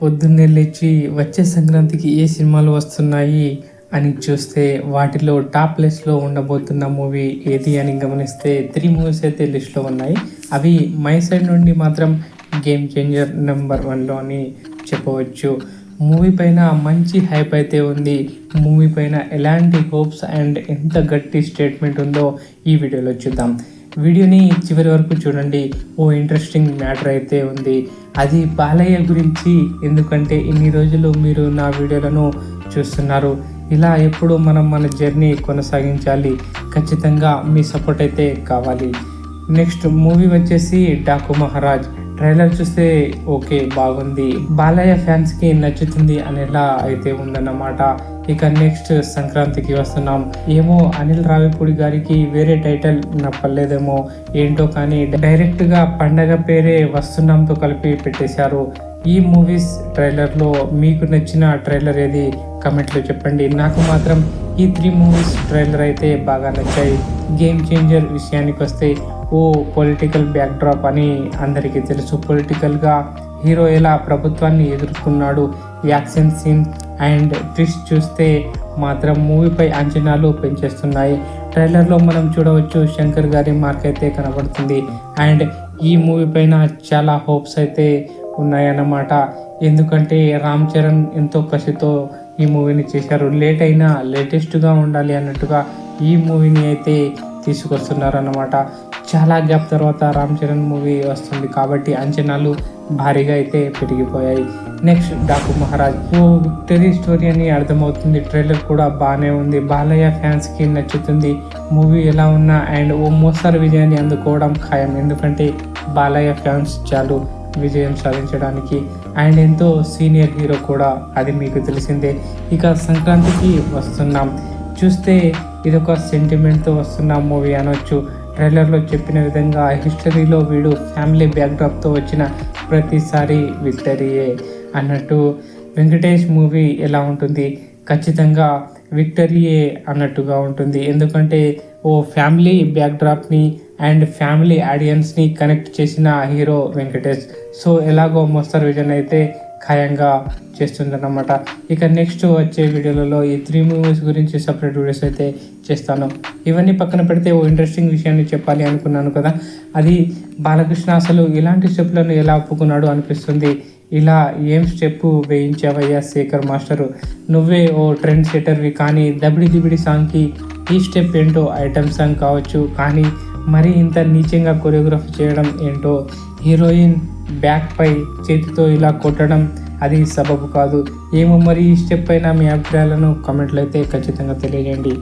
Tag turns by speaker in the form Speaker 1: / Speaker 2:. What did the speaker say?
Speaker 1: పొద్దున్నే లేచి వచ్చే సంక్రాంతికి ఏ సినిమాలు వస్తున్నాయి అని చూస్తే వాటిలో టాప్ లిస్ట్లో ఉండబోతున్న మూవీ ఏది అని గమనిస్తే 3 మూవీస్ అయితే లిస్ట్లో ఉన్నాయి. అవి మై సైడ్ నుండి మాత్రం గేమ్ చేంజర్ నెంబర్ 1లో అని చెప్పవచ్చు. మూవీ పైన మంచి హైప్ అయితే ఉంది. మూవీ పైన ఎలాంటి హోప్స్ అండ్ ఎంత గట్టి స్టేట్మెంట్ ఉందో ఈ వీడియోలో చూద్దాం. వీడియోని చివరి వరకు చూడండి. ఓ ఇంట్రెస్టింగ్ మ్యాటర్ అయితే ఉంది. అది బాలయ్య గురించి. ఎందుకంటే ఇన్ని రోజులు మీరు నా వీడియోలను చూస్తున్నారు. ఇలా ఎప్పుడు మనం మన జర్నీ కొనసాగించాలి. ఖచ్చితంగా మీ సపోర్ట్ అయితే కావాలి. నెక్స్ట్ మూవీ వచ్చేసి డాకు మహారాజ్. ట్రైలర్ చూస్తే ఓకే బాగుంది, బాలయ్య ఫ్యాన్స్కి నచ్చుతుంది అనేలా అయితే ఉందన్నమాట. ఇక నెక్స్ట్ సంక్రాంతికి వస్తున్నాం. ఏమో అనిల్ రావిపూడి గారికి వేరే టైటిల్ నప్పలేదేమో ఏంటో, కానీ డైరెక్ట్గా పండగ పేరే వస్తున్నాంతో కలిపి పెట్టేశారు. ఈ మూవీస్ ట్రైలర్లో మీకు నచ్చిన ట్రైలర్ ఏది కమెంట్లో చెప్పండి. నాకు మాత్రం ఈ 3 మూవీస్ ట్రైలర్ అయితే బాగా నచ్చాయి. గేమ్ చేంజర్ విషయానికి వస్తే ఓ పొలిటికల్ బ్యాక్డ్రాప్ అని అందరికీ తెలుసు. పొలిటికల్గా హీరో ఎలా ప్రభుత్వాన్ని ఎదుర్కొన్నాడు. యాక్షన్ సీన్ అండ్ ట్విస్ట్ చూస్తే మాత్రం మూవీపై అంచనాలు పెంచేస్తున్నాయి. ట్రైలర్లో మనం చూడవచ్చు శంకర్ గారి మార్క్ అయితే కనబడుతుంది. అండ్ ఈ మూవీ పైన చాలా హోప్స్ అయితే ఉన్నాయన్నమాట. ఎందుకంటే రామ్ చరణ్ ఎంతో కసితో ఈ మూవీని చేశారు. లేట్ అయినా లేటెస్ట్గా ఉండాలి అన్నట్టుగా ఈ మూవీని అయితే తీసుకొస్తున్నారన్నమాట. చాలా గ్యాప్ తర్వాత రామ్ చరణ్ మూవీ వస్తుంది కాబట్టి అంచనాలు భారీగా అయితే పెరిగిపోయాయి. నెక్స్ట్ డాకు మహారాజ్. ఓ విక్టరీ స్టోరీ అని అర్థమవుతుంది. ట్రైలర్ కూడా బాగానే ఉంది. బాలయ్య ఫ్యాన్స్కి నచ్చుతుంది. మూవీ ఎలా ఉన్నా అండ్ ఓ మోస్తరు విజయాన్ని అందుకోవడం ఖాయం. ఎందుకంటే బాలయ్య ఫ్యాన్స్ చాలు విజయం సాధించడానికి. అండ్ ఎంతో సీనియర్ హీరో కూడా, అది మీకు తెలిసిందే. ఇక సంక్రాంతికి వస్తున్నాం. చూస్తే ఇదొక సెంటిమెంట్తో వస్తున్న మూవీ అనొచ్చు. ట్రైలర్లో చెప్పిన విధంగా హిస్టరీలో వీడు ఫ్యామిలీ బ్యాక్డ్రాప్తో వచ్చిన ప్రతిసారి విక్టరీయే అన్నట్టు. వెంకటేష్ మూవీ ఎలా ఉంటుంది? ఖచ్చితంగా విక్టరీయే అన్నట్టుగా ఉంటుంది. ఎందుకంటే ఓ ఫ్యామిలీ బ్యాక్డ్రాప్ని అండ్ ఫ్యామిలీ ఆడియన్స్ని కనెక్ట్ చేసిన హీరో వెంకటేష్. సో ఎలాగో మోస్తరు విజన్ అయితే ఖాయంగా చేస్తుందన్నమాట. ఇక నెక్స్ట్ వచ్చే వీడియోలలో ఈ 3 మూవీస్ గురించి సపరేట్ వీడియోస్ అయితే చేస్తాను. ఇవన్నీ పక్కన పెడితే ఓ ఇంట్రెస్టింగ్ విషయాన్ని చెప్పాలి అనుకున్నాను కదా. అది బాలకృష్ణ అసలు ఇలాంటి స్టెప్లను ఎలా ఒప్పుకున్నాడు అనిపిస్తుంది. ఇలా ఏం స్టెప్ వేయించావయ్యా శేఖర్ మాస్టరు, నువ్వే ఓ ట్రెండ్ సెటర్వి. కానీ దబిడి దిబిడి సాంగ్కి ఈ స్టెప్ ఏంటో ఐటమ్ సాంగ్ కావచ్చు, కానీ మరీ ఇంత నీచంగా కొరియోగ్రఫీ చేయడం ఏంటో. హీరోయిన్ బ్యాక్ పై చేతితో ఇలా కొట్టడం అది సబబు కాదు. ఏమో మరి ఈ స్టెప్ పైన మీ అభిప్రాయాలను కామెంట్లో అయితే ఖచ్చితంగా తెలియజేయండి.